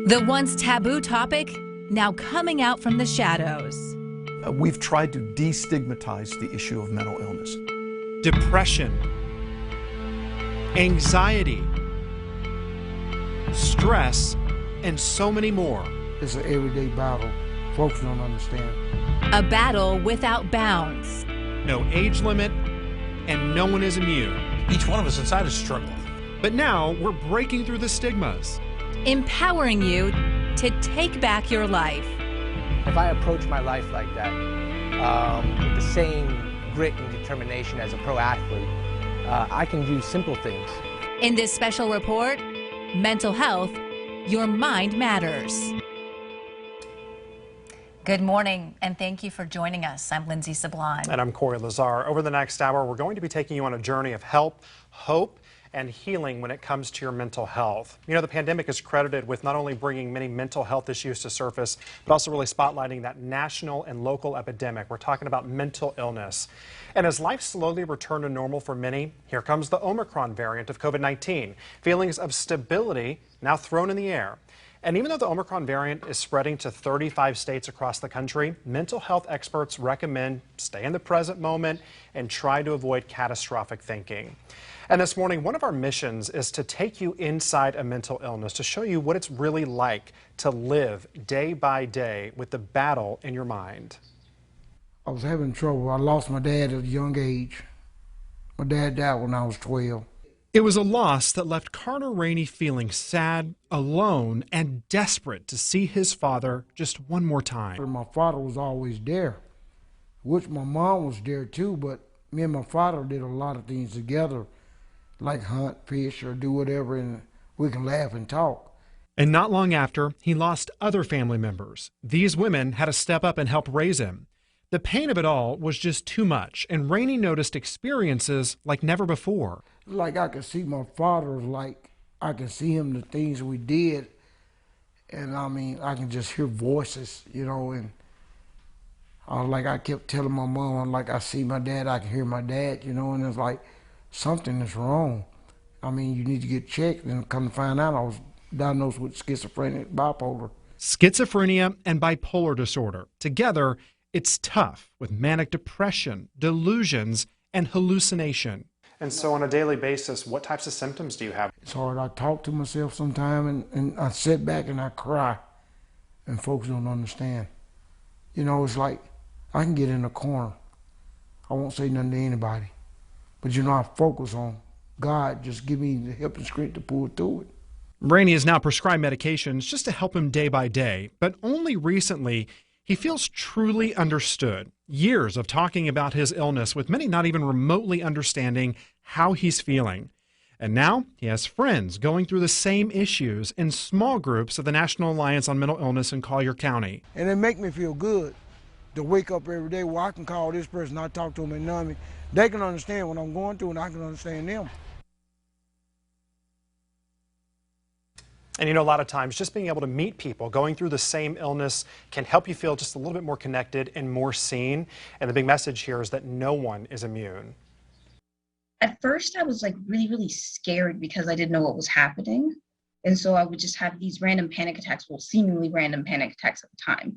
The once taboo topic, now coming out from the shadows. We've tried to destigmatize the issue of mental illness. Depression, anxiety, stress, and so many more. It's an everyday battle. Folks don't understand. A battle without bounds. No age limit, and no one is immune. Each one of us inside is struggling. But now we're breaking through the stigmas. Empowering you to take back your life. If I approach my life like that, with the same grit and determination as a pro athlete, I can do simple things. In this special report, Mental Health, Your Mind Matters. Good morning, and thank you for joining us. I'm Lindsay Sablon. And I'm Corey Lazar. Over the next hour, we're going to be taking you on a journey of help, hope, and healing when it comes to your mental health. You know, the pandemic is credited with not only bringing many mental health issues to surface, but also really spotlighting that national and local epidemic. We're talking about mental illness. And as life slowly returned to normal for many, here comes the Omicron variant of COVID-19. Feelings of stability now thrown in the air. And even though the Omicron variant is spreading to 35 states across the country, mental health experts recommend stay in the present moment and try to avoid catastrophic thinking. And this morning, one of our missions is to take you inside a mental illness, to show you what it's really like to live day by day with the battle in your mind. I was having trouble. I lost my dad at a young age. My dad died when I was 12. It was a loss that left Carter Rainey feeling sad, alone, and desperate to see his father just one more time. My father was always there, which my mom was there too, but me and my father did a lot of things together, like hunt, fish, or do whatever, and we can laugh and talk. And not long after, he lost other family members. These women had to step up and help raise him. The pain of it all was just too much, and Rainey noticed experiences like never before. Like I could see my father, like I can see him, the things we did, and I mean, I can just hear voices, you know, and like I kept telling my mom, like I see my dad, I can hear my dad, you know, and it's like something is wrong. I mean, you need to get checked, and come to find out I was diagnosed with schizophrenic bipolar. Schizophrenia and bipolar disorder. Together, it's tough with manic depression, delusions, and hallucination. And so on a daily basis, what types of symptoms do you have? It's hard. I talk to myself sometimes, and I sit back and I cry, and folks don't understand. You know, it's like I can get in a corner. I won't say nothing to anybody. But you know, I focus on God. Just give me the help and strength to pull through it. Rainey is now prescribed medications just to help him day by day, but only recently he feels truly understood. Years of talking about his illness, with many not even remotely understanding how he's feeling. And now he has friends going through the same issues in small groups of the National Alliance on Mental Illness in Collier County. And it makes me feel good to wake up every day where I can call this person, I talk to them and know me. They can understand what I'm going through, and I can understand them. And you know, a lot of times just being able to meet people going through the same illness can help you feel just a little bit more connected and more seen. And the big message here is that no one is immune. At first, I was like really scared because I didn't know what was happening. And so I would just have these random panic attacks, well, seemingly random panic attacks at the time.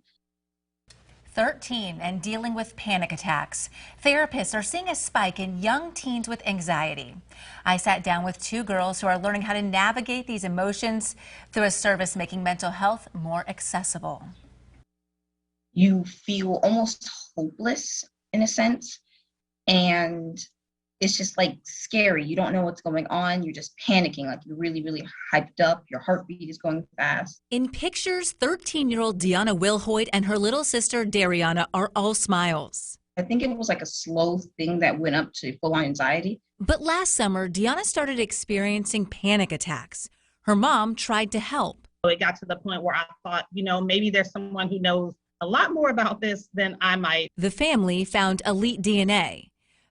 13 and dealing with panic attacks. Therapists are seeing a spike in young teens with anxiety. I sat down with two girls who are learning how to navigate these emotions through a service making mental health more accessible. You feel almost hopeless in a sense, and it's just like scary. You don't know what's going on. You're just panicking, like you're really hyped up. Your heartbeat is going fast. In pictures, 13-year-old Deanna Wilhoit and her little sister Dariana are all smiles. I think it was like a slow thing that went up to full-on anxiety. But last summer, Deanna started experiencing panic attacks. Her mom tried to help. It got to the point where I thought, you know, maybe there's someone who knows a lot more about this than I might. The family found elite DNA.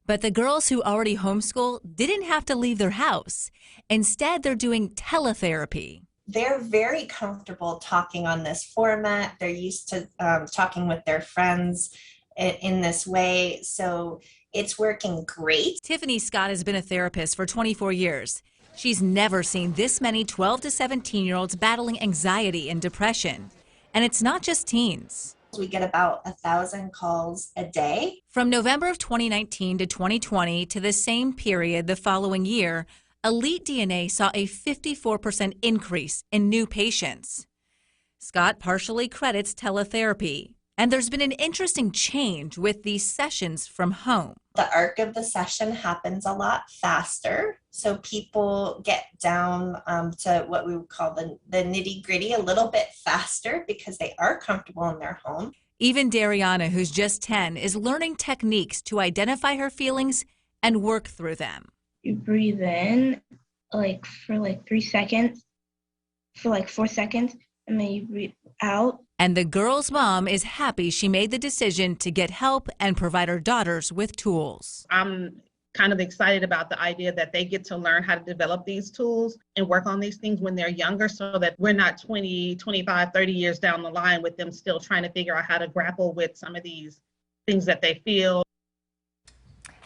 But the girls who already homeschool didn't have to leave their house. Instead, they're doing teletherapy. They're very comfortable talking on this format. They're used to talking with their friends in this way. So it's working great. Tiffany Scott has been a therapist for 24 years. She's never seen this many 12 to 17-year-olds battling anxiety and depression. And it's not just teens. We get about 1,000 calls a day. From November of 2019 to 2020 to the same period the following year, Elite DNA saw a 54% increase in new patients. Scott partially credits teletherapy. And there's been an interesting change with these sessions from home. The arc of the session happens a lot faster. So people get down to what we would call the nitty gritty a little bit faster because they are comfortable in their home. Even Dariana, who's just 10, is learning techniques to identify her feelings and work through them. You breathe in for 3 seconds, for 4 seconds, and then you breathe out. And the girl's mom is happy she made the decision to get help and provide her daughters with tools. I'm kind of excited about the idea that they get to learn how to develop these tools and work on these things when they're younger so that we're not 20, 25, 30 years down the line with them still trying to figure out how to grapple with some of these things that they feel.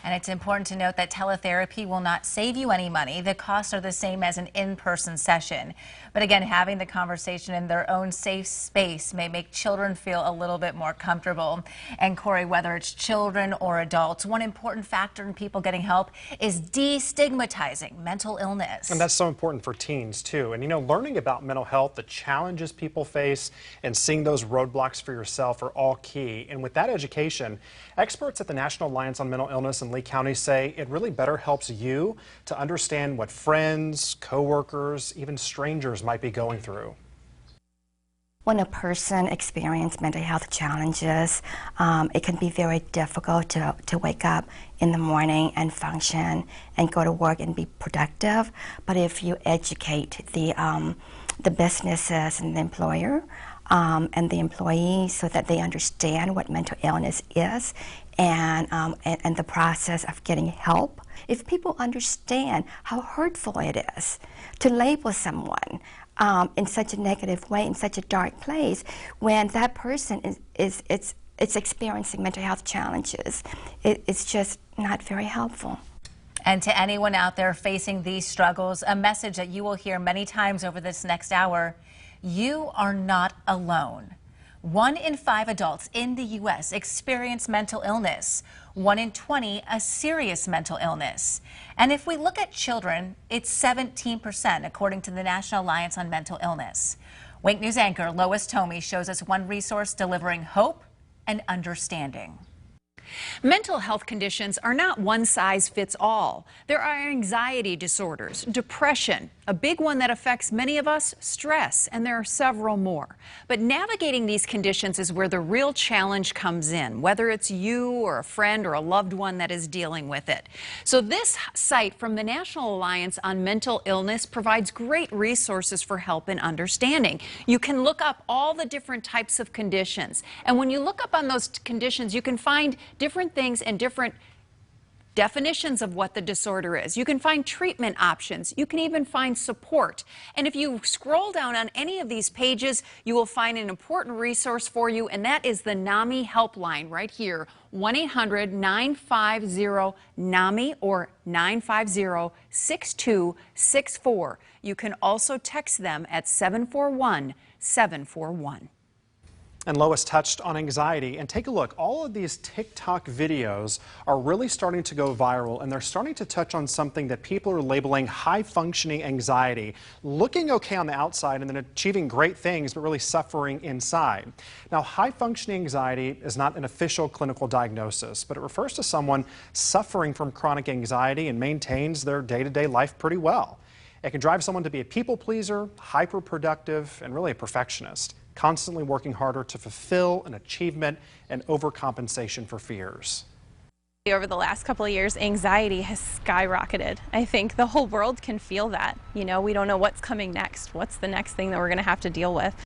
And it's important to note that teletherapy will not save you any money. The costs are the same as an in-person session. But again, having the conversation in their own safe space may make children feel a little bit more comfortable. And Corey, whether it's children or adults, one important factor in people getting help is destigmatizing mental illness. And that's so important for teens too. And learning about mental health, the challenges people face, and seeing those roadblocks for yourself are all key. And with that education, experts at the National Alliance on Mental Illness in Lee County say it really better helps you to understand what friends, coworkers, even strangers might be going through. When a person experiences mental health challenges, it can be very difficult to wake up in the morning and function and go to work and be productive. But if you educate the businesses and the employer and the employees so that they understand what mental illness is and the process of getting help, if people understand how hurtful it is to label someone in such a negative way, in such a dark place, when that person is experiencing mental health challenges, it's just not very helpful. And to anyone out there facing these struggles, a message that you will hear many times over this next hour: you are not alone. 1 in 5 adults in the U.S. experience mental illness. 1 in 20 a serious mental illness. And if we look at children, it's 17%, according to the National Alliance on Mental Illness. Wake News anchor Lois Tomey shows us one resource delivering hope and understanding. Mental health conditions are not one size fits all. There are anxiety disorders, depression, a big one that affects many of us, stress, and there are several more. But navigating these conditions is where the real challenge comes in, whether it's you or a friend or a loved one that is dealing with it. So this site from the National Alliance on Mental Illness provides great resources for help and understanding. You can look up all the different types of conditions, and when you look up on those conditions, you can find different things and different definitions of what the disorder is. You can find treatment options. You can even find support. And if you scroll down on any of these pages, you will find an important resource for you, and that is the NAMI helpline right here, 1-800-950-NAMI or 950-6264. You can also text them at 741-741. And Lois touched on anxiety, and take a look. All of these TikTok videos are really starting to go viral, and they're starting to touch on something that people are labeling high-functioning anxiety, looking okay on the outside and then achieving great things, but really suffering inside. Now, high-functioning anxiety is not an official clinical diagnosis, but it refers to someone suffering from chronic anxiety and maintains their day-to-day life pretty well. It can drive someone to be a people pleaser, hyper-productive, and really a perfectionist, constantly working harder to fulfill an achievement and overcompensation for fears. Over the last couple of years, anxiety has skyrocketed. I think the whole world can feel that. We don't know what's coming next. What's the next thing that we're going to have to deal with?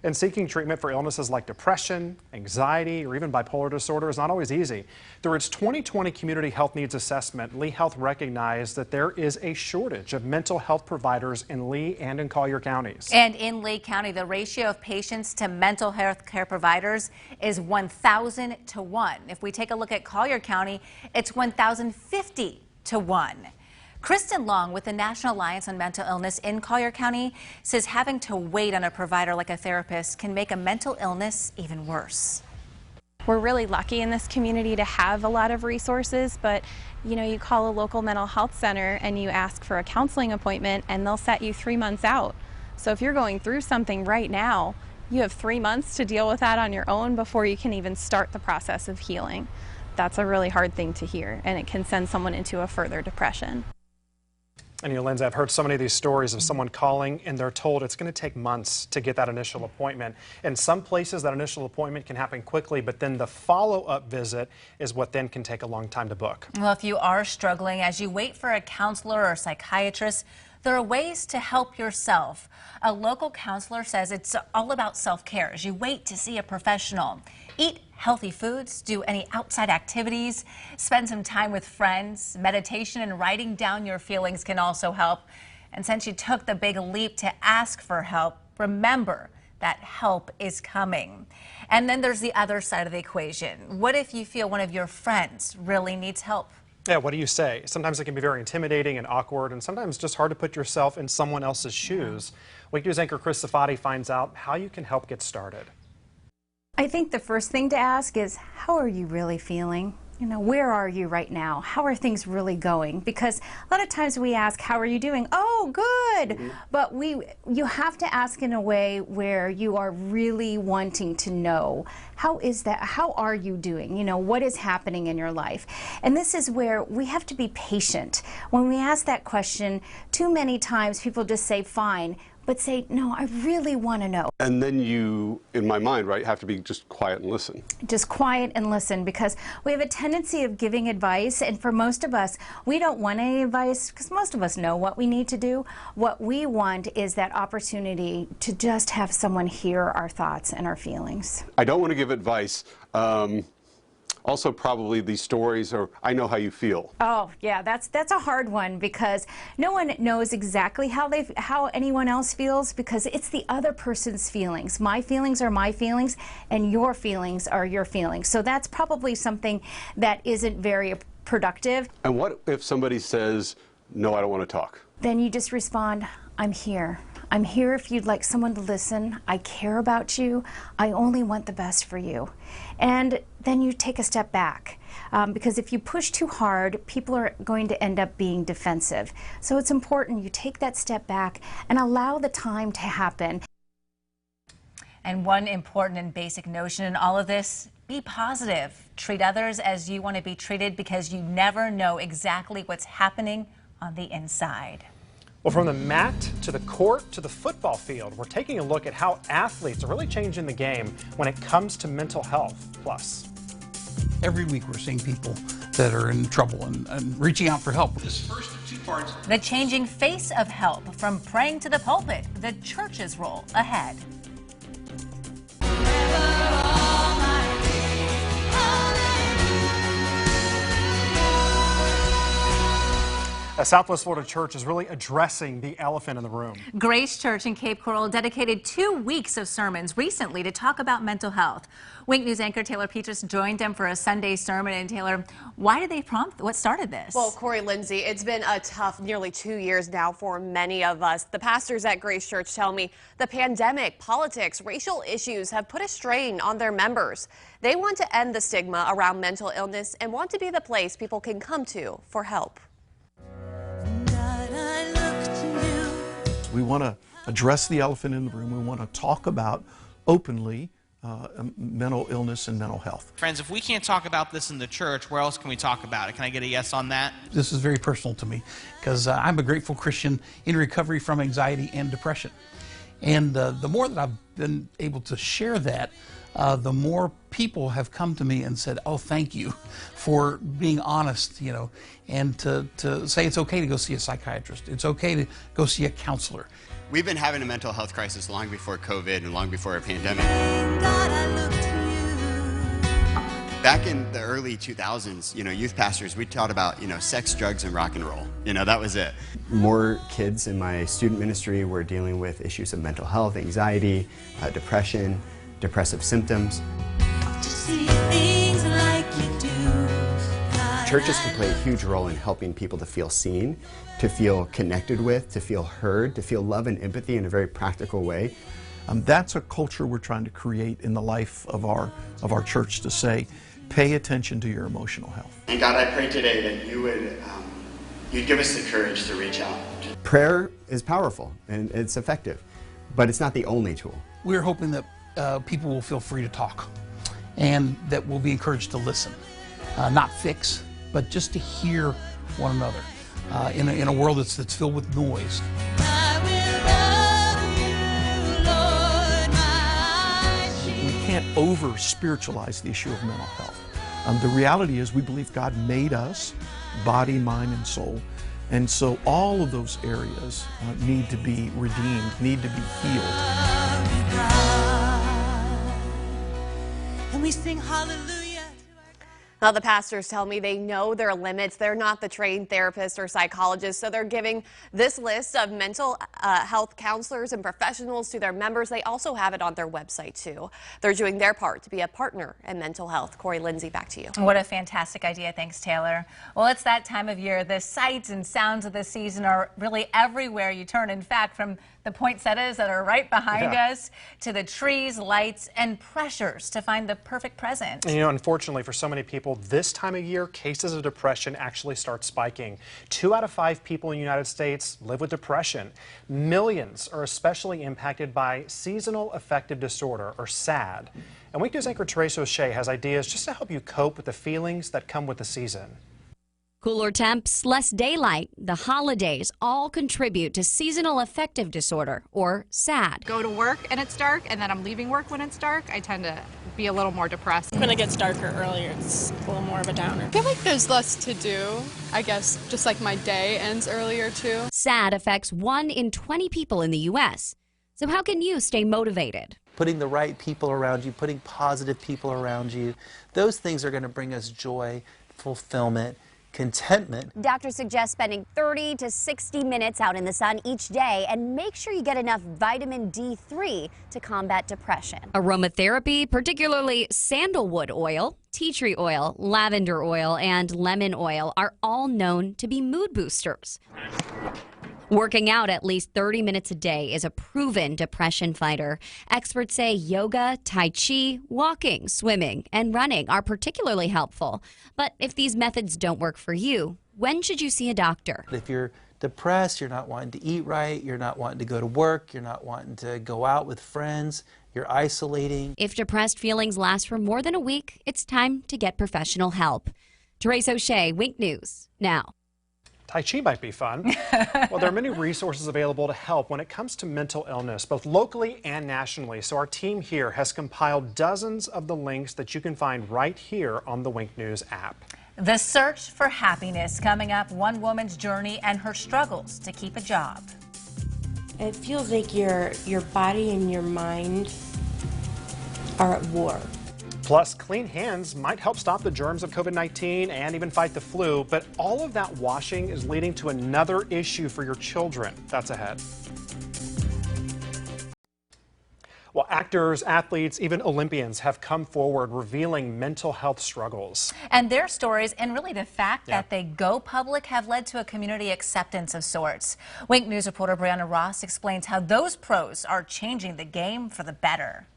And seeking treatment for illnesses like depression, anxiety, or even bipolar disorder is not always easy. Through its 2020 Community Health Needs Assessment, Lee Health recognized that there is a shortage of mental health providers in Lee and in Collier counties. And in Lee County, the ratio of patients to mental health care providers is 1,000 to 1. If we take a look at Collier County, it's 1,050 to 1. Kristen Long with the National Alliance on Mental Illness in Collier County says having to wait on a provider like a therapist can make a mental illness even worse. We're really lucky in this community to have a lot of resources, but you call a local mental health center and you ask for a counseling appointment and they'll set you 3 months out. So if you're going through something right now, you have 3 months to deal with that on your own before you can even start the process of healing. That's a really hard thing to hear, and it can send someone into a further depression. And Lindsay, I've heard so many of these stories of someone calling and they're told it's going to take months to get that initial appointment. In some places, that initial appointment can happen quickly, but then the follow-up visit is what then can take a long time to book. Well, if you are struggling as you wait for a counselor or psychiatrist, there are ways to help yourself. A local counselor says it's all about self-care as you wait to see a professional. Eat healthy foods, do any outside activities, spend some time with friends. Meditation and writing down your feelings can also help. And since you took the big leap to ask for help, remember that help is coming. And then there's the other side of the equation. What if you feel one of your friends really needs help? Yeah, what do you say? Sometimes it can be very intimidating and awkward, and sometimes just hard to put yourself in someone else's shoes. Week News anchor Chris Safadi finds out how you can help get started. I think the first thing to ask is, how are you really feeling? Where are you right now? How are things really going? Because a lot of times we ask, how are you doing? Oh, good. But you have to ask in a way where you are really wanting to know, how is that? How are you doing? What is happening in your life? And this is where we have to be patient. When we ask that question, too many times people just say, fine. But say, no, I really want to know. And then you, in my mind, right, have to be just quiet and listen. Just quiet and listen, because we have a tendency of giving advice, and for most of us, we don't want any advice because most of us know what we need to do. What we want is that opportunity to just have someone hear our thoughts and our feelings. I don't want to give advice. Also, probably these stories are, I know how you feel. Oh, yeah, that's a hard one, because no one knows exactly how anyone else feels, because it's the other person's feelings. My feelings are my feelings, and your feelings are your feelings. So that's probably something that isn't very productive. And what if somebody says, no, I don't want to talk? Then you just respond, I'm here. I'm here if you'd like someone to listen. I care about you. I only want the best for you. And then you take a step back, because if you push too hard, people are going to end up being defensive. So it's important you take that step back and allow the time to happen. And one important and basic notion in all of this, be positive. Treat others as you want to be treated, because you never know exactly what's happening on the inside. Well, from the mat to the court to the football field, we're taking a look at how athletes are really changing the game when it comes to mental health. Plus, every week we're seeing people that are in trouble and reaching out for help. This first of 2 parts. The changing face of help, from praying to the pulpit, the church's role ahead. A Southwest Florida church is really addressing the elephant in the room. Grace Church in Cape Coral dedicated 2 weeks of sermons recently to talk about mental health. Wink News anchor Taylor Petrus joined them for a Sunday sermon. And Taylor, why did they prompt? What started this? Well, Corey, Lindsay, it's been a tough nearly 2 years now for many of us. The pastors at Grace Church tell me the pandemic, politics, racial issues have put a strain on their members. They want to end the stigma around mental illness and want to be the place people can come to for help. We want to address the elephant in the room. We want to talk about openly mental illness and mental health. Friends, if we can't talk about this in the church, where else can we talk about it? Can I get a yes on that? This is very personal to me, because I'm a grateful Christian in recovery from anxiety and depression. And the more that I've been able to share that, the more people have come to me and said, oh, thank you for being honest, and to say it's okay to go see a psychiatrist. It's okay to go see a counselor. We've been having a mental health crisis long before COVID and long before a pandemic. Back in the early 2000s, youth pastors, we taught about, sex, drugs, and rock and roll. That was it. More kids in my student ministry were dealing with issues of mental health, anxiety, depression, depressive symptoms. churches can play a huge role in helping people to feel seen, to feel connected with, to feel heard, to feel love and empathy in a very practical way. That's a culture we're trying to create in the life of our church, to say, pay attention to your emotional health. And God, I pray today that you would you'd give us the courage to reach out. Prayer is powerful and it's effective, but it's not the only tool. We're hoping that people will feel free to talk and that we'll be encouraged to listen, not fix, but just to hear one another in a world that's filled with noise. We can't over-spiritualize the issue of mental health. The reality is we believe God made us, body, mind, and soul, and so all of those areas need to be redeemed, need to be healed. And we sing hallelujah. Now, the pastors tell me they know their limits. They're not the trained therapists or psychologists, so they're giving this list of mental health counselors and professionals to their members. They also have it on their website, too. They're doing their part to be a partner in mental health. Corey Lindsay, back to you. What a fantastic idea. Thanks, Taylor. Well, it's that time of year. The sights and sounds of the season are really everywhere you turn. In fact, from the poinsettias that are right behind us to the trees, lights, and pressures to find the perfect present. And, you know, unfortunately for so many people, this time of year, cases of depression actually start spiking. 2 out of 5 people in the United States live with depression. Millions are especially impacted by seasonal affective disorder, or SAD. And Week News anchor Teresa O'Shea has ideas just to help you cope with the feelings that come with the season. Cooler temps, less daylight, the holidays all contribute to seasonal affective disorder, or SAD. Go to work and it's dark, and then I'm leaving work when it's dark, I tend to be a little more depressed. When it gets darker earlier, it's a little more of a downer. I feel like there's less to do. I guess just like my day ends earlier too. SAD affects 1 in 20 people in the U.S. So how can you stay motivated? Putting the right people around you, putting positive people around you, those things are going to bring us joy, fulfillment, contentment. Doctors suggest spending 30 to 60 minutes out in the sun each day, and make sure you get enough vitamin D3 to combat depression. Aromatherapy, particularly sandalwood oil, tea tree oil, lavender oil, and lemon oil, are all known to be mood boosters. Working out at least 30 minutes a day is a proven depression fighter. Experts say yoga, tai chi, walking, swimming, and running are particularly helpful. But if these methods don't work for you, when should you see a doctor? If you're depressed, you're not wanting to eat right, you're not wanting to go to work, you're not wanting to go out with friends, you're isolating. If depressed feelings last for more than a week, it's time to get professional help. Teresa O'Shea, Wink News, now. Tai Chi might be fun. Well, there are many resources available to help when it comes to mental illness, both locally and nationally. So our team here has compiled dozens of the links that you can find right here on the Wink News app. The search for happiness coming up, one woman's journey and her struggles to keep a job. It feels like your body and your mind are at war. Plus, clean hands might help stop the germs of COVID-19 and even fight the flu, but all of that washing is leading to another issue for your children. That's ahead. Well, actors, athletes, even Olympians have come forward revealing mental health struggles. And their stories, and really the fact that they go public, have led to a community acceptance of sorts. Wink News reporter Brianna Ross explains how those pros are changing the game for the better.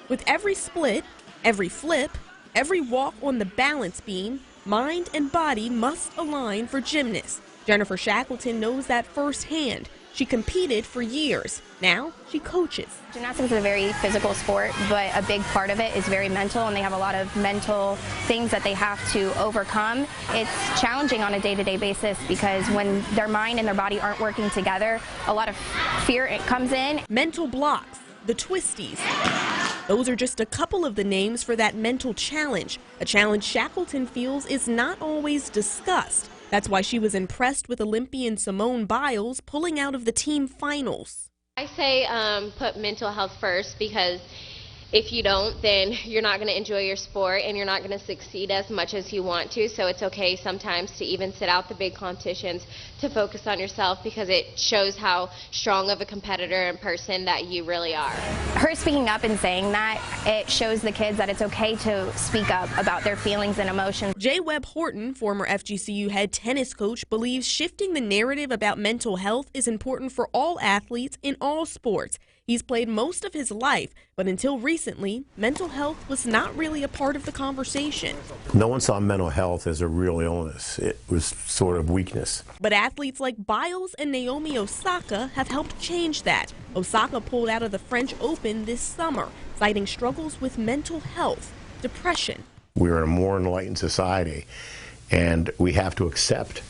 With every split, every flip, every walk on the balance beam, mind and body must align for gymnasts. Jennifer Shackleton knows that firsthand. She competed for years. Now she coaches. Gymnastics is a very physical sport, but a big part of it is very mental, and they have a lot of mental things that they have to overcome. It's challenging on a day-to-day basis because when their mind and their body aren't working together, a lot of fear comes in. Mental blocks, the twisties. Those are just a couple of the names for that mental challenge, a challenge Shackleton feels is not always discussed. That's why she was impressed with Olympian Simone Biles pulling out of the team finals. I say put mental health first because if you don't, then you're not going to enjoy your sport and you're not going to succeed as much as you want to. So it's okay sometimes to even sit out the big competitions to focus on yourself, because it shows how strong of a competitor and person that you really are. Her speaking up and saying that, it shows the kids that it's okay to speak up about their feelings and emotions. J. Webb Horton, former FGCU head tennis coach, believes shifting the narrative about mental health is important for all athletes in all sports. He's played most of his life, but until recently, mental health was not really a part of the conversation. No one saw mental health as a real illness. It was sort of weakness. But athletes like Biles and Naomi Osaka have helped change that. Osaka pulled out of the French Open this summer, citing struggles with mental health, depression. We're in a more enlightened society, and we have to accept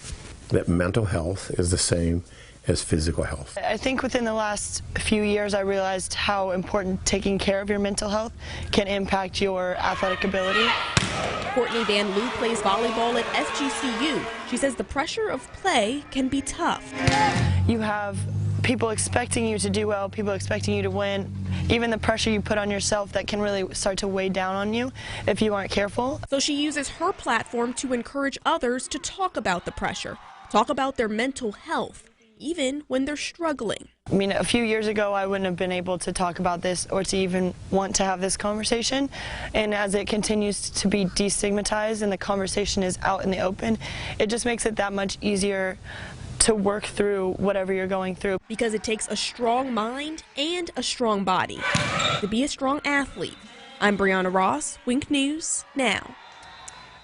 that mental health is the same as physical health. I think within the last few years I realized how important taking care of your mental health can impact your athletic ability. Courtney Van Loo plays volleyball at FGCU. She says the pressure of play can be tough. You have people expecting you to do well, people expecting you to win, even the pressure you put on yourself that can really start to weigh down on you if you aren't careful. So she uses her platform to encourage others to talk about the pressure, talk about their mental health, even when they're struggling. I mean, a few years ago, I wouldn't have been able to talk about this or to even want to have this conversation. And as it continues to be destigmatized and the conversation is out in the open, it just makes it that much easier to work through whatever you're going through. Because it takes a strong mind and a strong body to be a strong athlete. I'm Brianna Ross, Wink News Now.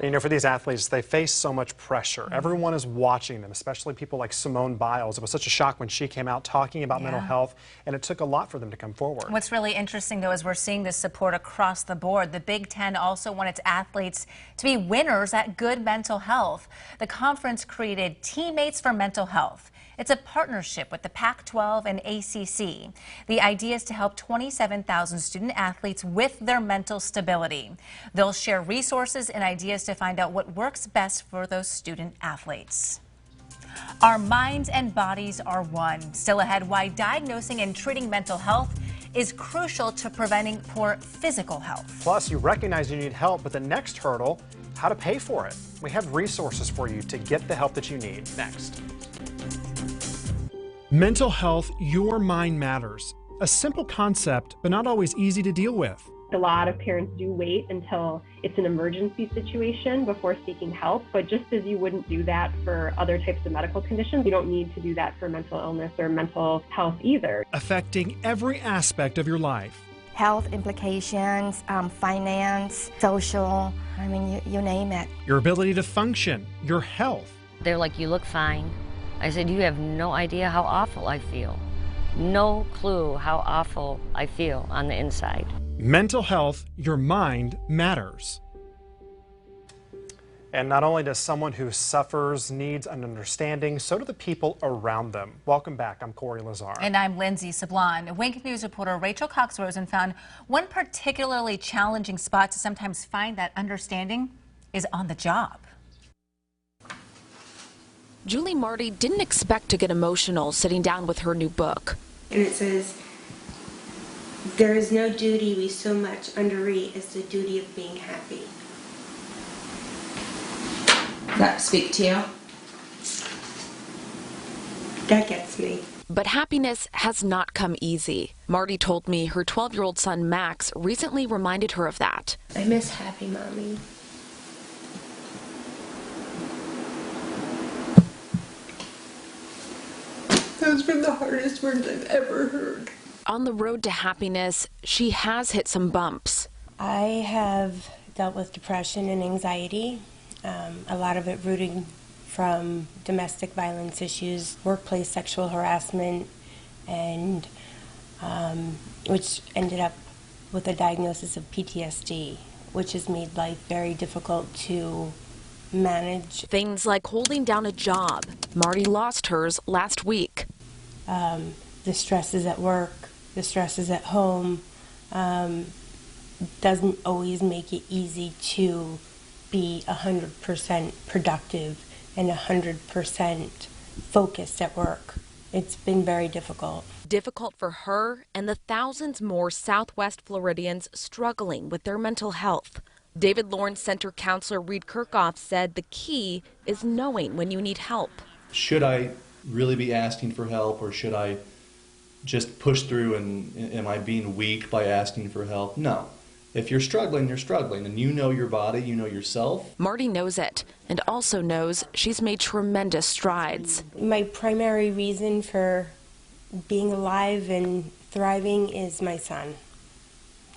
You know, for these athletes, they face so much pressure. Everyone is watching them, especially people like Simone Biles. It was such a shock when she came out talking about mental health, and it took a lot for them to come forward. What's really interesting, though, is we're seeing this support across the board. The Big Ten also wanted its athletes to be winners at good mental health. The conference created Teammates for Mental Health. It's a partnership with the Pac-12 and ACC. The idea is to help 27,000 student athletes with their mental stability. They'll share resources and ideas to find out what works best for those student athletes. Our minds and bodies are one. Still ahead, why diagnosing and treating mental health is crucial to preventing poor physical health. Plus, you recognize you need help, but the next hurdle, how to pay for it. We have resources for you to get the help that you need. Next. Mental health, your mind matters. A simple concept, but not always easy to deal with. A lot of parents do wait until it's an emergency situation before seeking help, but just as you wouldn't do that for other types of medical conditions, you don't need to do that for mental illness or mental health either. Affecting every aspect of your life. Health implications, finance, social, I mean, you name it. Your ability to function, your health. They're like, you look fine. I said, you have no idea how awful I feel. No clue how awful I feel on the inside. Mental health, your mind matters. And not only does someone who suffers needs an understanding, so do the people around them. Welcome back. I'm Corey Lazar. And I'm Lindsay Sablon. Wink News reporter Rachel Cox-Rosen found one particularly challenging spot to sometimes find that understanding is on the job. Julie Marty didn't expect to get emotional sitting down with her new book. And it says, there is no duty we so much underrate as the duty of being happy. Does that speak to you? That gets me. But happiness has not come easy. Marty told me her 12-year-old son Max recently reminded her of that. I miss happy mommy. Those were the hardest words I've ever heard. On the road to happiness, she has hit some bumps. I have dealt with depression and anxiety, a lot of it rooting from domestic violence issues, workplace sexual harassment, and which ended up with a diagnosis of PTSD, which has made life very difficult to manage. Things like holding down a job. Marty lost hers last week. The stresses at work, the stresses at home, doesn't always make it easy to be 100% productive and 100% focused at work. it's been very difficult. Difficult for her and the thousands more Southwest Floridians struggling with their mental health. David Lawrence Center counselor Reed Kirchhoff said the key is knowing when you need help. Should I really be asking for help, or should I just push through, and am I being weak by asking for help? No. If you're struggling, and you know your body, you know yourself. Marty knows it and also knows she's made tremendous strides. My primary reason for being alive and thriving is my son.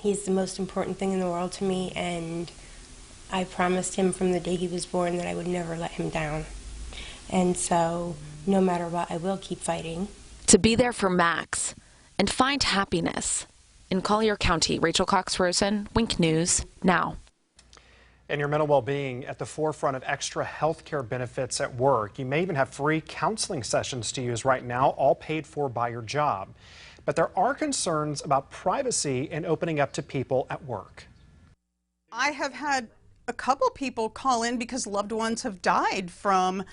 He's the most important thing in the world to me, and I promised him from the day he was born that I would never let him down. And so, no matter what, I will keep fighting. To be there for Max and find happiness. In Collier County, Rachel Cox-Rosen, Wink News, now. And your mental well-being at the forefront of extra health care benefits at work. You may even have free counseling sessions to use right now, all paid for by your job. But there are concerns about privacy and opening up to people at work. I have had a couple people call in because loved ones have died from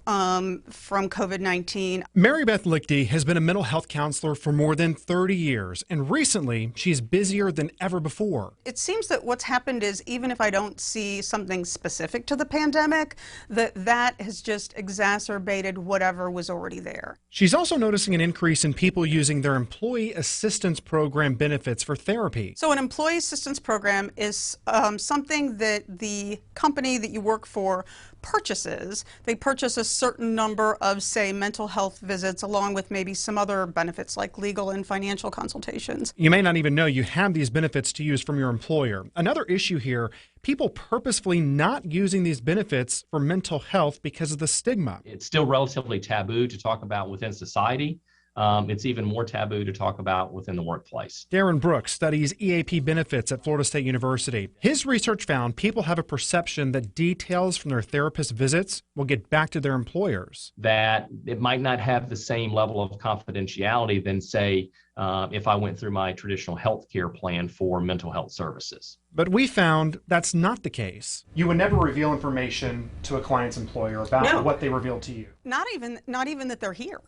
COVID-19. Mary Beth Lichty has been a mental health counselor for more than 30 years, and recently she's busier than ever before. It seems that what's happened is, even if I don't see something specific to the pandemic, that has just exacerbated whatever was already there. She's also noticing an increase in people using their employee assistance program benefits for therapy. So an employee assistance program is something that the company that you work for purchases. They purchase a certain number of, say, mental health visits, along with maybe some other benefits like legal and financial consultations. You may not even know you have these benefits to use from your employer. Another issue here, people purposefully not using these benefits for mental health because of the stigma. It's still relatively taboo to talk about within society. It's even more taboo to talk about within the workplace. Darren Brooks studies EAP benefits at Florida State University. His research found people have a perception that details from their therapist visits will get back to their employers. That it might not have the same level of confidentiality than, say, if I went through my traditional health care plan for mental health services. But we found that's not the case. You would never reveal information to a client's employer about what they revealed to you. Not even that they're here.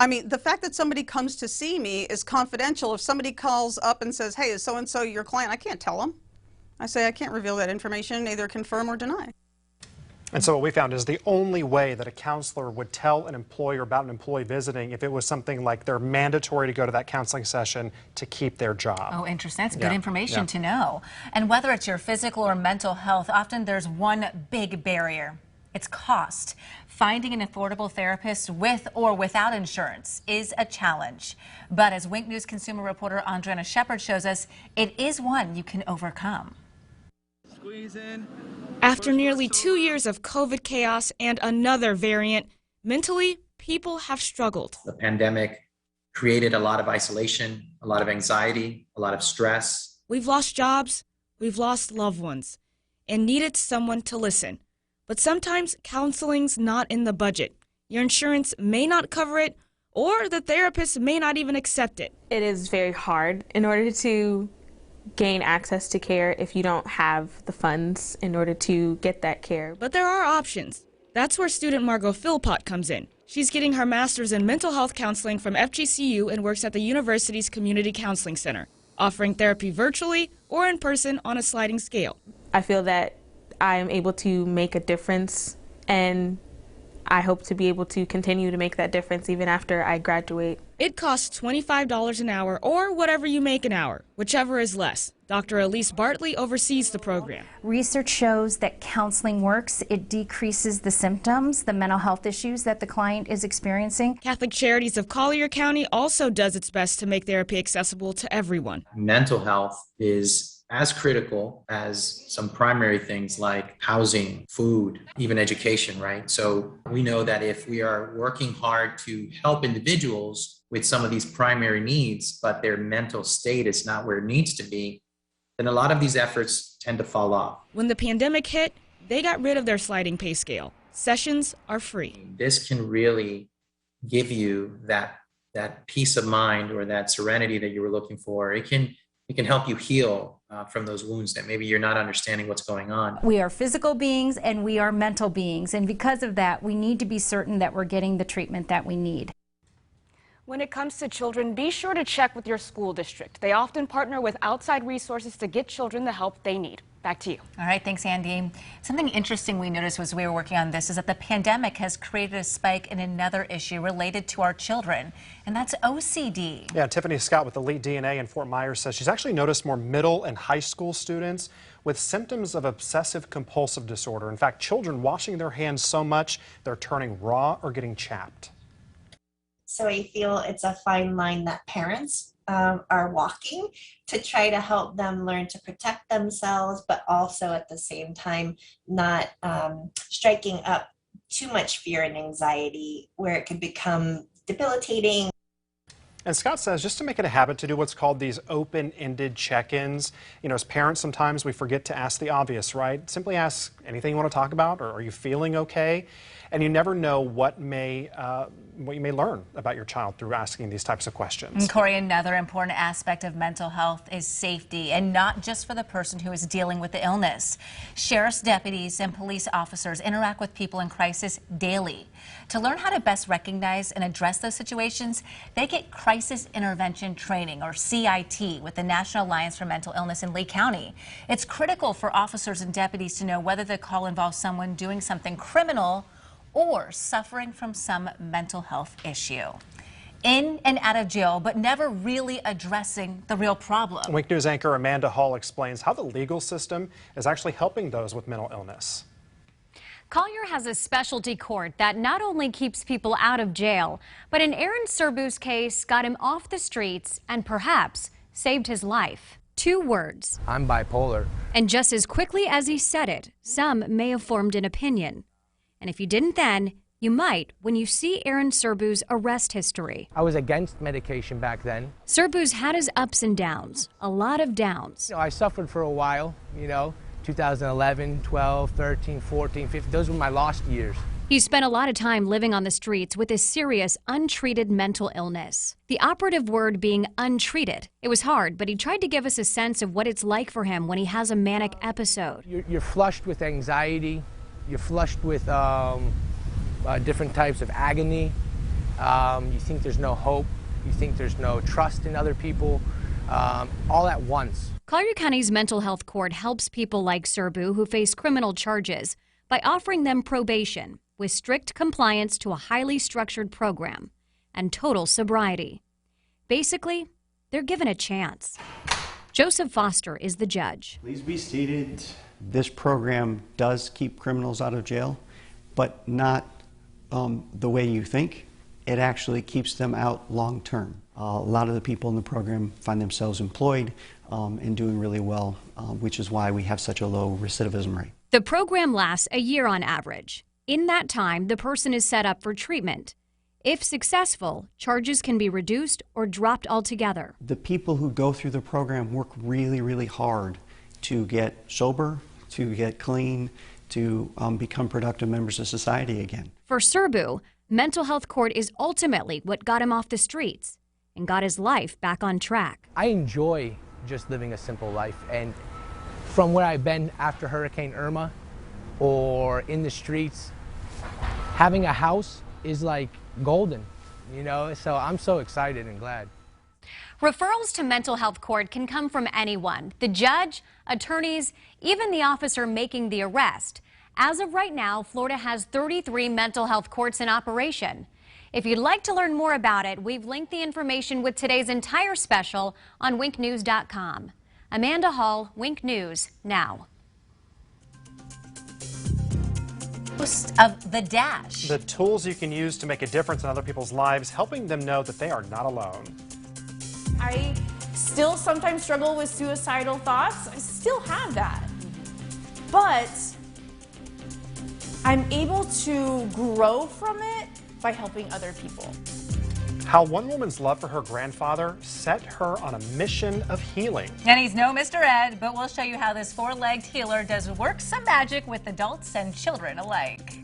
I mean, the fact that somebody comes to see me is confidential. If somebody calls up and says, hey, is so-and-so your client? I can't tell them. I say I can't reveal that information, either confirm or deny. And so what we found is the only way that a counselor would tell an employer about an employee visiting if it was something like they're mandatory to go to that counseling session to keep their job. Oh, interesting. That's good information to know. And whether it's your physical or mental health, often there's one big barrier. It's cost. Finding an affordable therapist with or without insurance is a challenge. But as Wink News consumer reporter Andrena Shepard shows us, it is one you can overcome. Squeeze in. After nearly 2 years of COVID chaos and another variant, mentally, people have struggled. The pandemic created a lot of isolation, a lot of anxiety, a lot of stress. We've lost jobs, we've lost loved ones, and needed someone to listen. But sometimes counseling's not in the budget. Your insurance may not cover it, or the therapist may not even accept it. It is very hard in order to gain access to care if you don't have the funds in order to get that care. But there are options. That's where student Margot Philpott comes in. She's getting her master's in mental health counseling from FGCU and works at the university's Community Counseling Center, offering therapy virtually or in person on a sliding scale. I feel that I am able to make a difference, and I hope to be able to continue to make that difference even after I graduate. It costs $25 an hour or whatever you make an hour, whichever is less. Dr. Elise Bartley oversees the program. Research shows that counseling works. It decreases the symptoms, the mental health issues that the client is experiencing. Catholic Charities of Collier County also does its best to make therapy accessible to everyone. Mental health is as critical as some primary things like housing, food, even education, right? So we know that if we are working hard to help individuals with some of these primary needs, but their mental state is not where it needs to be, then a lot of these efforts tend to fall off. When the pandemic hit, they got rid of their sliding pay scale. Sessions are free. This can really give you that peace of mind or that serenity that you were looking for. It can help you heal from those wounds that maybe you're not understanding what's going on. We are physical beings and we are mental beings, and because of that, we need to be certain that we're getting the treatment that we need. When it comes to children, be sure to check with your school district. They often partner with outside resources to get children the help they need. Back to you. All right, thanks, Andy. Something interesting we noticed as we were working on this is that the pandemic has created a spike in another issue related to our children, and that's OCD. Yeah, Tiffany Scott with Elite DNA in Fort Myers says she's actually noticed more middle and high school students with symptoms of obsessive compulsive disorder. In fact, children washing their hands so much they're turning raw or getting chapped. So I feel it's a fine line that parents are walking to try to help them learn to protect themselves, but also at the same time not striking up too much fear and anxiety where it could become debilitating. And Scott says just to make it a habit to do what's called these open-ended check-ins. You know, as parents, sometimes we forget to ask the obvious, right? Simply ask anything you want to talk about, or are you feeling okay? And you never know what you may learn about your child through asking these types of questions. And Corey, another important aspect of mental health is safety, and not just for the person who is dealing with the illness. Sheriff's deputies and police officers interact with people in crisis daily. To learn how to best recognize and address those situations, they get crisis intervention training, or CIT, with the National Alliance for Mental Illness in Lee County. It's critical for officers and deputies to know whether the call involves someone doing something criminal or suffering from some mental health issue. In and out of jail, but never really addressing the real problem. Wink News anchor Amanda Hall explains how the legal system is actually helping those with mental illness. Collier has a specialty court that not only keeps people out of jail, but in Aaron Serbu's case, got him off the streets and perhaps saved his life. 2 words. I'm bipolar. And just as quickly as he said it, some may have formed an opinion. And if you didn't then, you might when you see Aaron Serbu's arrest history. I was against medication back then. Serbu's had his ups and downs, a lot of downs. I suffered for a while, 2011, 12, 13, 14, 15. Those were my lost years. He spent a lot of time living on the streets with a serious, untreated mental illness. The operative word being untreated. It was hard, but he tried to give us a sense of what it's like for him when he has a manic episode. You're flushed with anxiety. You're flushed with different types of agony. You think there's no hope. You think there's no trust in other people, all at once. Collier County's mental health court helps people like Serbu who face criminal charges by offering them probation with strict compliance to a highly structured program and total sobriety. Basically, they're given a chance. Joseph Foster is the judge. Please be seated. This program does keep criminals out of jail, but not the way you think. It actually keeps them out long term. A lot of the people in the program find themselves employed and doing really well, which is why we have such a low recidivism rate. The program lasts a year on average. In that time, the person is set up for treatment. If successful, charges can be reduced or dropped altogether. The people who go through the program work really, really hard to get sober, to get clean, to become productive members of society again. For Serbu, mental health court is ultimately what got him off the streets and got his life back on track. I enjoy just living a simple life, and from where I've been after Hurricane Irma or in the streets, having a house is like golden, so I'm so excited and glad. Referrals to mental health court can come from anyone, the judge, attorneys, even the officer making the arrest. As of right now, Florida has 33 mental health courts in operation. If you'd like to learn more about it, we've linked the information with today's entire special on winknews.com. Amanda Hall, Wink News, now. Of the Dash. The tools you can use to make a difference in other people's lives, helping them know that they are not alone. I still sometimes struggle with suicidal thoughts. I still have that. But I'm able to grow from it by helping other people. How one woman's love for her grandfather set her on a mission of healing. And he's no Mr. Ed, but we'll show you how this 4-legged healer does work some magic with adults and children alike.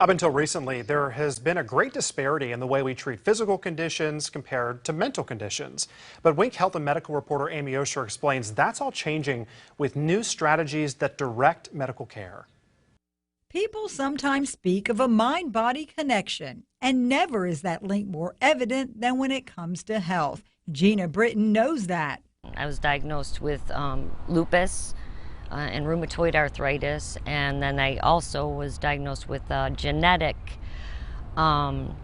Up until recently, there has been a great disparity in the way we treat physical conditions compared to mental conditions. But Wink Health and Medical reporter Amy Osher explains that's all changing with new strategies that direct medical care. People sometimes speak of a mind-body connection, And never is that link more evident than when it comes to health. Gina Britton knows that. I was diagnosed with lupus and rheumatoid arthritis, and then I also was diagnosed with genetic immune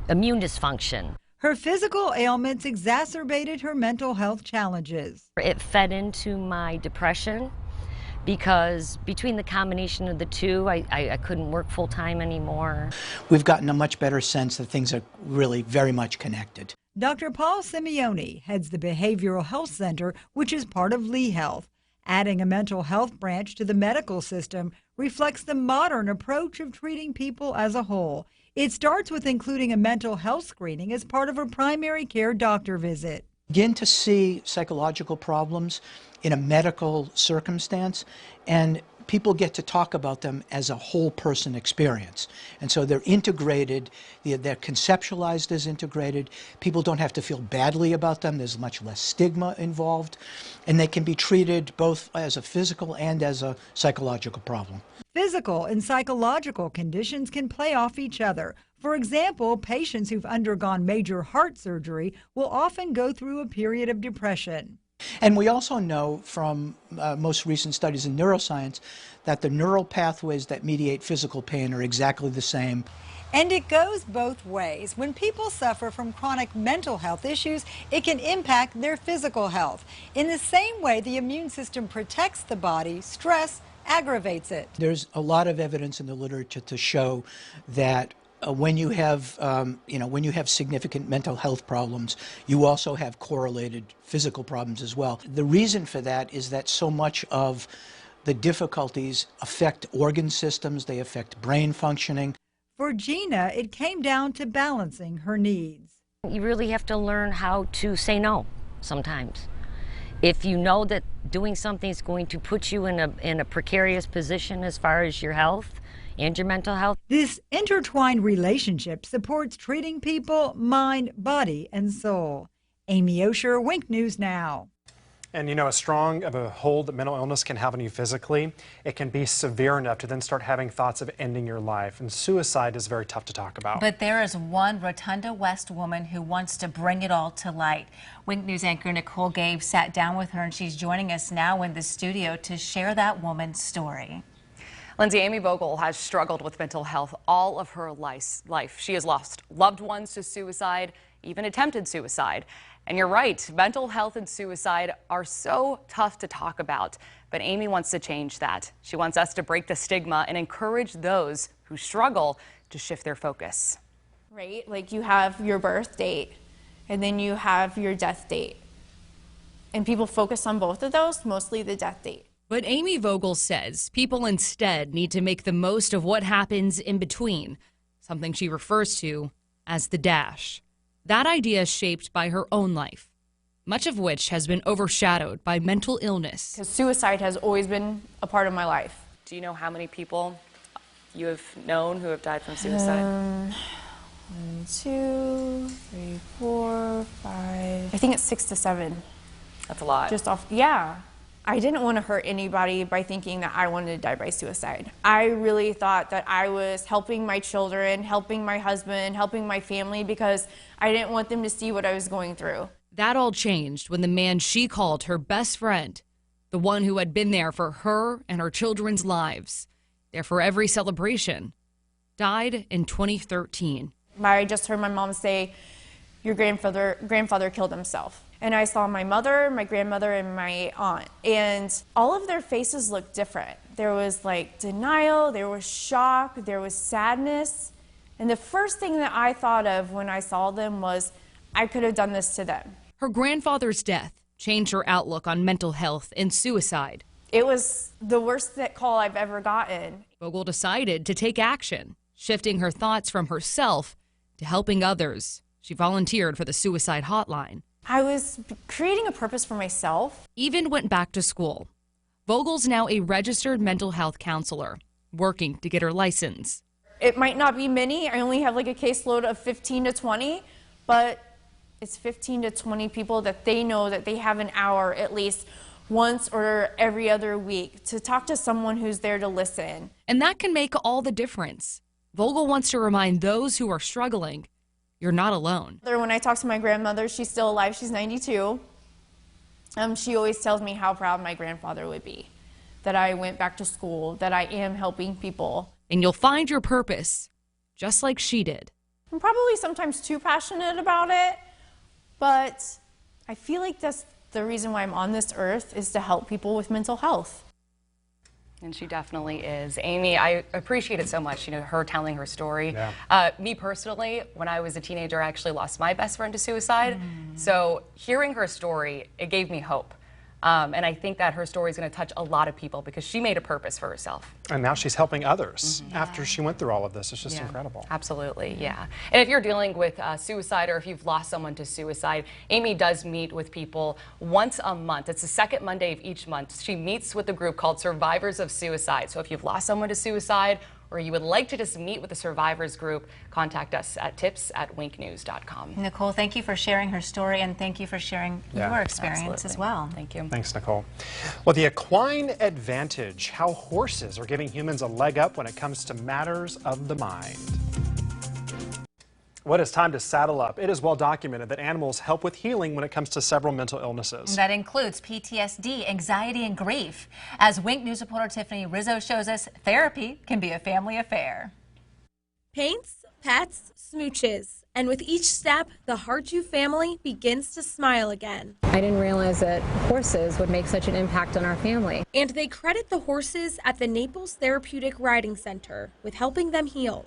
dysfunction. Her physical ailments exacerbated her mental health challenges. It fed into my depression because between the combination of the two, I couldn't work full time anymore. We've gotten a much better sense that things are really very much connected. Dr. Paul Simeone heads the Behavioral Health Center, which is part of Lee Health. Adding a mental health branch to the medical system reflects the modern approach of treating people as a whole. It starts with including a mental health screening as part of a primary care doctor visit. Begin to see psychological problems in a medical circumstance, and people get to talk about them as a whole person experience. And so they're integrated, they're conceptualized as integrated. People don't have to feel badly about them. There's much less stigma involved, and they can be treated both as a physical and as a psychological problem. Physical and psychological conditions can play off each other. For example, patients who've undergone major heart surgery will often go through a period of depression. And we also know from most recent studies in neuroscience that the neural pathways that mediate physical pain are exactly the same. And it goes both ways. When people suffer from chronic mental health issues, it can impact their physical health. In the same way the immune system protects the body, stress aggravates it. There's a lot of evidence in the literature to show that when you have, when you have significant mental health problems, you also have correlated physical problems as well. The reason for that is that so much of the difficulties affect organ systems, they affect brain functioning. For Gina, it came down to balancing her needs. You really have to learn how to say no sometimes. If you know that doing something is going to put you in a precarious position as far as your health and your mental health. This intertwined relationship supports treating people, mind, body, and soul. Amy Osher, Wink News Now. And you know, as strong of a hold that mental illness can have on you physically, it can be severe enough to then start having thoughts of ending your life. And suicide is very tough to talk about. But there is one Rotunda West woman who wants to bring it all to light. Wink News anchor Nicole Gabe sat down with her, and she's joining us now in the studio to share that woman's story. Lindsay, Amy Vogel has struggled with mental health all of her life. She has lost loved ones to suicide, even attempted suicide. And you're right, mental health and suicide are so tough to talk about. But Amy wants to change that. She wants us to break the stigma and encourage those who struggle to shift their focus. Right? Like you have your birth date and then you have your death date. And people focus on both of those, mostly the death date. But Amy Vogel says people instead need to make the most of what happens in between, something she refers to as the dash. That idea is shaped by her own life, much of which has been overshadowed by mental illness. Because suicide has always been a part of my life. Do you know how many people you have known who have died from suicide? 1, 2, 3, 4, 5. I think it's 6 to 7. That's a lot. Just off, yeah. I didn't want to hurt anybody by thinking that I wanted to die by suicide. I really thought that I was helping my children, helping my husband, helping my family because I didn't want them to see what I was going through. That all changed when the man she called her best friend, the one who had been there for her and her children's lives, there for every celebration, died in 2013. I just heard my mom say, your grandfather killed himself. And I saw my mother, my grandmother, and my aunt. And all of their faces looked different. There was like denial, there was shock, there was sadness. And the first thing that I thought of when I saw them was, I could have done this to them. Her grandfather's death changed her outlook on mental health and suicide. It was the worst call I've ever gotten. Vogel decided to take action, shifting her thoughts from herself to helping others. She volunteered for the suicide hotline. I was creating a purpose for myself. Even went back to school. Vogel's now a registered mental health counselor, working to get her license. It might not be many. I only have like a caseload of 15 to 20, but it's 15 to 20 people that they know that they have an hour at least once or every other week to talk to someone who's there to listen. And that can make all the difference. Vogel wants to remind those who are struggling, you're not alone. When I talk to my grandmother, she's still alive, she's 92. She always tells me how proud my grandfather would be, that I went back to school, that I am helping people. And you'll find your purpose, just like she did. I'm probably sometimes too passionate about it, but I feel like that's the reason why I'm on this earth, is to help people with mental health. And she definitely is. Amy, I appreciate it so much, her telling her story. Yeah. Me personally, when I was a teenager, I actually lost my best friend to suicide. So hearing her story, it gave me hope. And I think that her story is going to touch a lot of people because she made a purpose for herself. And now she's helping others after she went through all of this. It's just incredible. Absolutely, yeah. And if you're dealing with suicide or if you've lost someone to suicide, Amy does meet with people once a month. It's the second Monday of each month. She meets with a group called Survivors of Suicide. So if you've lost someone to suicide or you would like to just meet with the survivors group, contact us at tips@winknews.com. Nicole, thank you for sharing her story, and thank you for sharing your experience as well. Thank you. Thanks, Nicole. Well, the equine advantage, how horses are giving humans a leg up when it comes to matters of the mind. Well, it's time to saddle up. It is well documented that animals help with healing when it comes to several mental illnesses. That includes PTSD, anxiety, and grief. As Wink News reporter Tiffany Rizzo shows us, therapy can be a family affair. Paints, pets, smooches, and with each step, the Harju family begins to smile again. I didn't realize that horses would make such an impact on our family. And they credit the horses at the Naples Therapeutic Riding Center with helping them heal.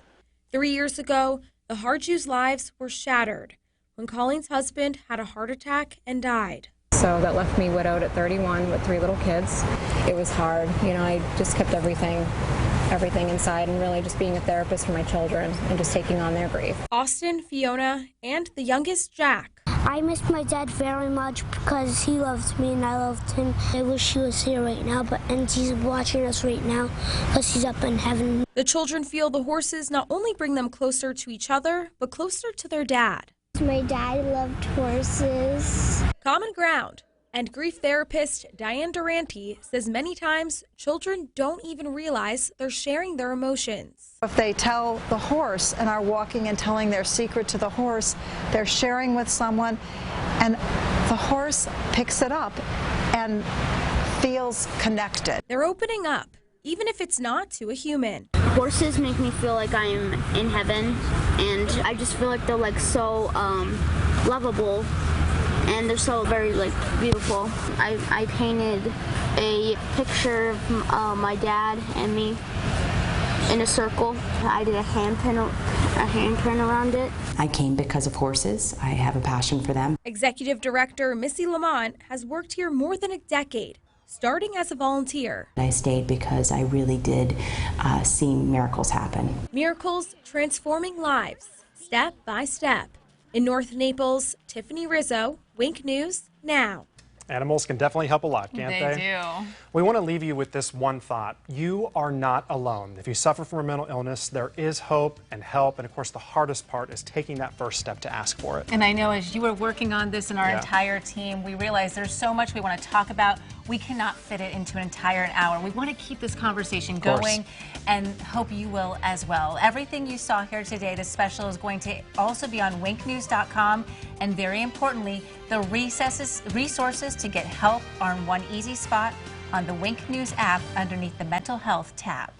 3 years ago, the Harju's lives were shattered when Colleen's husband had a heart attack and died. So that left me widowed at 31 with 3 little kids. It was hard. I just kept everything inside and really just being a therapist for my children and just taking on their grief. Austin, Fiona, and the youngest Jack. I missed my dad very much because he loved me and I loved him. I wish he was here right now, and he's watching us right now because he's up in heaven. The children feel the horses not only bring them closer to each other, but closer to their dad. My dad loved horses. Common ground. And grief therapist Diane Durante says many times children don't even realize they're sharing their emotions. If they tell the horse and are walking and telling their secret to the horse, they're sharing with someone, and the horse picks it up and feels connected. They're opening up, even if it's not to a human. Horses make me feel like I'm in heaven, and I just feel like they're so lovable. And they're so very beautiful. I painted a picture of my dad and me in a circle. I did a handprint around it. I came because of horses. I have a passion for them. Executive Director Missy Lamont has worked here more than a decade, starting as a volunteer. I stayed because I really did see miracles happen. Miracles transforming lives, step by step. In North Naples, Tiffany Rizzo, Wink News, now. Animals can definitely help a lot, can't they? They do. We want to leave you with this one thought. You are not alone. If you suffer from a mental illness, there is hope and help. And of course, the hardest part is taking that first step to ask for it. And I know as you were working on this and our entire team, we realized there's so much we want to talk about. We cannot fit it into an entire hour. We want to keep this conversation going and hope you will as well. Everything you saw here today, the special is going to also be on winknews.com. And very importantly, the resources to get help are in one easy spot on the Wink News app underneath the Mental Health tab.